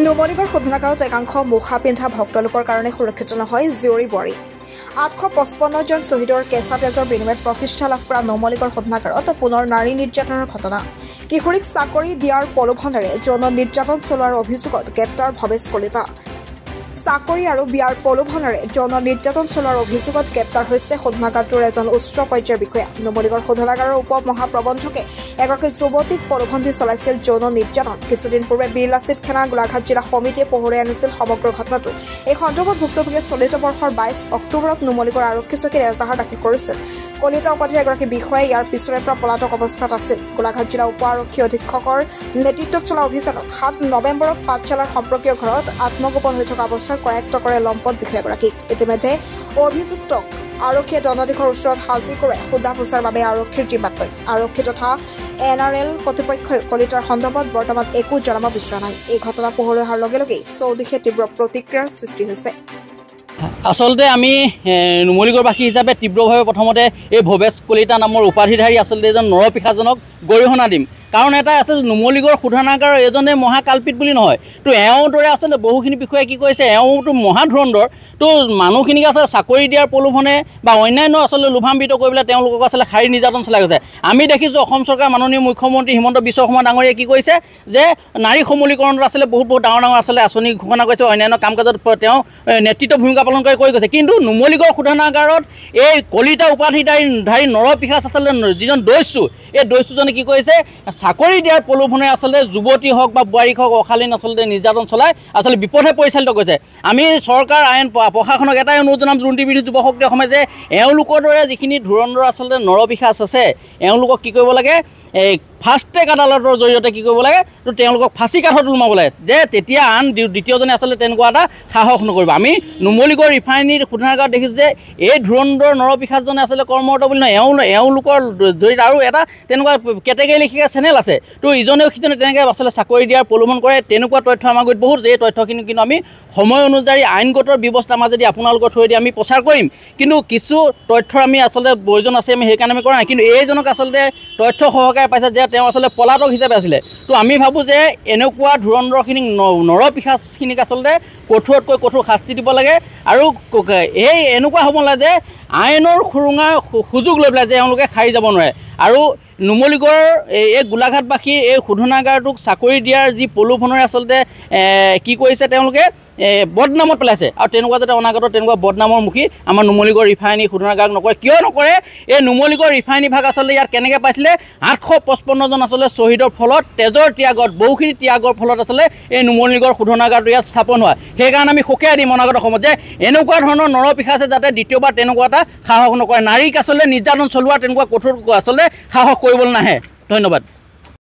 নুমলীগড় শোধনাগাৰত একাংশ মুখা পিন্ধা ভক্তলোকৰ কাৰণে সুৰক্ষিত নহয় জীয়ৰী বোৱাৰী 855 জন শ্বহীদৰ কেঁচা তেজৰ বিনিময়ত প্ৰতিষ্ঠা লাভ কৰা নুমলীগড় শোধনাগাৰত পুনৰ নাৰী নিৰ্যাতনৰ ঘটনা কিশোৰীক চাকৰি দিয়াৰ প্ৰলোভনেৰে যৌন নিৰ্যাতন চলোৱাৰ অভিযোগত গ্ৰেপ্তাৰ ভৱেশ কলিতা চাকৰি আৰু বিয়াৰ প্ৰলোভনেৰে যৌন নিৰ্যাতন চলোৱাৰ অভিযোগত গ্ৰেপ্তাৰ হৈছে শোধনাগাৰটোৰ এজন উচ্চ পৰ্যায়ৰ বিষয়া নুমলীগড় শোধনাগাৰৰ উপ মহাপ্ৰবন্ধকে এগৰাকী যুৱতীক প্ৰলোভন দি চলাইছিল যৌন নিৰ্যাতন কিছুদিন পূৰ্বে বীৰলাচিত থানা গোলাঘাট জিলা সমিতিয়ে পোহৰাই আনিছিল সমগ্ৰ ঘটনাটো এই সন্দৰ্ভত ভুক্তভোগীয়ে চলিত বৰ্ষৰ 22 অক্টোবৰত নুমলীগড় আৰক্ষী চকীত এজাহাৰ দাখিল কৰিছিল কলিতা উপাধিৰ এগৰাকী বিষয়াই ইয়াৰ পিছৰে পৰা পলাতক অৱস্থাত আছিল গোলাঘাট জিলা উপ আৰক্ষী অধীক্ষকৰ নেতৃত্বত চলা অভিযানত 7 নৱেম্বৰত পাঠশালাৰ সম্পৰ্কীয় ঘৰত আত্মগোপন হৈ থকা অৱস্থাত কৰায়ত্ব কৰে লম্পট বিষয়াগৰাকীক ইতিমধ্যে অভিযুক্তক আৰক্ষীয়ে দণ্ডাধীশৰ ওচৰত হাজিৰ কৰে সোধা পোছাৰ বাবে আৰক্ষীৰ জিম্মাত লয় আৰক্ষী তথা NRL কৰ্তৃপক্ষই কলিতাৰ সন্দৰ্ভত বৰ্তমান একো জনাব বিচৰা নাই এই ঘটনা পোহৰলৈ অহাৰ লগে লগে চৌদিশে তীব্ৰ প্ৰতিক্ৰিয়াৰ সৃষ্টি হৈছে আসলতে আমি নুমলীগড়বাসী হিচাপে তীব্ৰভাৱে প্ৰথমতে এই ভৱেশ কলিতা নামৰ উপাধিধাৰী আসলতে এজন নৰপিশাজনক গৰিহণা দিম কাৰণ এটা আছে নুমলীগড় শোধনাগাৰৰ এজনে মহাকাল্পিত বুলি নহয় তো এওঁৰ দৰে আচলতে বহুখিনি বিষয়ে কি কৈছে এওঁটো মহাধুৰন্ধৰ তো মানুহখিনিক আছে চাকৰি দিয়াৰ প্ৰলোভনে বা অন্যান্য আচলতে লোভান্বিত কৰি পেলাই তেওঁলোকক আচলতে শাৰী নিৰ্যাতন চলাই গৈছে আমি দেখিছোঁ অসম চৰকাৰৰ মাননীয় মুখ্যমন্ত্ৰী হিমন্ত বিশ্ব শৰ্মা ডাঙৰীয়াই কি কৈছে যে নাৰী সমলীকৰণত আচলতে বহুত ডাঙৰ আচলতে আঁচনি ঘোষণা কৰিছে অন্যান্য কাম কাজত তেওঁ নেতৃত্ব ভূমিকা পালন কৰি গৈছে কিন্তু নুমলীগড় শোধনাগাৰত এই কলিতা উপাধিধাৰী নৰপিশাচ আচলতে যিজন দস্যু এই দস্যুজনে কি কৰিছে চাকৰি দিয়াৰ প্ৰলোভনে আচলতে যুৱতী হওক বা বোৱাৰীক হওক অশালীন আচলতে নিৰ্যাতন চলাই আচলতে বিপথে পৰিচালিত কৰিছে আমি চৰকাৰ আইন প্ৰশাসনক এটাই অনুৰোধ জনাম দুৰ্নীতিবিৰোধী যুৱ শক্তি অসমে যে এওঁলোকৰ দৰে যিখিনি ধুৰন্ধৰ আচলতে নৰপিশাচ আছে এওঁলোকক কি কৰিব লাগে এই ফাষ্ট ট্ৰেক আদালতৰ জৰিয়তে কি কৰিব লাগে তো তেওঁলোকক ফাঁচি কাঠত ওলমাব লাগে যে তেতিয়া আন দ্বিতীয়জনে আচলতে তেনেকুৱা এটা সাহস নকৰিব আমি নুমলীগড় ৰিফাইনেৰী শোধনাগাৰত দেখিছোঁ যে এই ধুৰন্ধৰ নৰপিশাচজনে আচলতে কৰ্মৰত বুলি নহয় এওঁলোকৰ জৰিয়তে আৰু এটা তেনেকুৱা কেটেগৰী লিখা চেনেল আছে তো ইজনেও সিজনে তেনেকৈ আচলতে চাকৰি দিয়াৰ প্ৰলোভন কৰে তেনেকুৱা তথ্য আমাৰ গুৰিত বহুত এই তথ্যখিনি কিন্তু আমি সময় অনুযায়ী আইনগত ব্যৱস্থাৰ মাজেদি আপোনালোকৰ থ্ৰুৱেদি আমি প্ৰচাৰ কৰিম কিন্তু কিছু তথ্যৰ আমি আচলতে প্ৰয়োজন আছে আমি সেইকাৰণে আমি কৰা নাই কিন্তু এইজনক আচলতে তথ্য সহকাৰে পাইছে যে তেওঁ আচলতে পলাতক হিচাপে আছিলে তো আমি ভাবোঁ যে এনেকুৱা ধুৰন্ধৰখিনিক নৰপিশাচখিনিক আচলতে কঠোৰতকৈ কঠোৰ শাস্তি দিব লাগে আৰু এই এনেকুৱা হ'ব নালাগে যে আইনৰ সুৰুঙা সুযোগ লৈ পেলাই যে এওঁলোকে সাৰি যাব নোৱাৰে আৰু নুমলীগড়ৰ এই গোলাঘাটবাসীৰ এই শোধনাগাৰটোক চাকৰি দিয়াৰ যি প্ৰলোভনেৰে আচলতে কি কৰিছে তেওঁলোকে বদনামত পেলাইছে আৰু তেনেকুৱা যাতে অনাগত তেনেকুৱা বদনামৰ মুখী আমাৰ নুমলীগড় ৰিফাইনেৰী শোধনাগাৰক নকৰে কিয় নকৰে এই নুমলীগড় ৰিফাইনেৰী ভাগ আচলতে ইয়াত কেনেকৈ পাইছিলে 855 জন আচলতে শ্বহীদৰ ফলত তেজৰ ত্যাগত বহুখিনি ত্যাগৰ ফলত আচলতে এই নুমলীগড় শোধনাগাৰটো ইয়াত স্থাপন হোৱা সেইকাৰণে আমি সকীয়াই দিম অনাগত সময়ত যে এনেকুৱা ধৰণৰ নৰপিশাচে যাতে দ্বিতীয়বাৰ তেনেকুৱা এটা সাহস নকৰে নাৰীক আচলতে নিৰ্যাতন চলোৱা তেনেকুৱা কঠোৰ আচলতে সাহস কৰিবলৈ নাহে ধন্যবাদ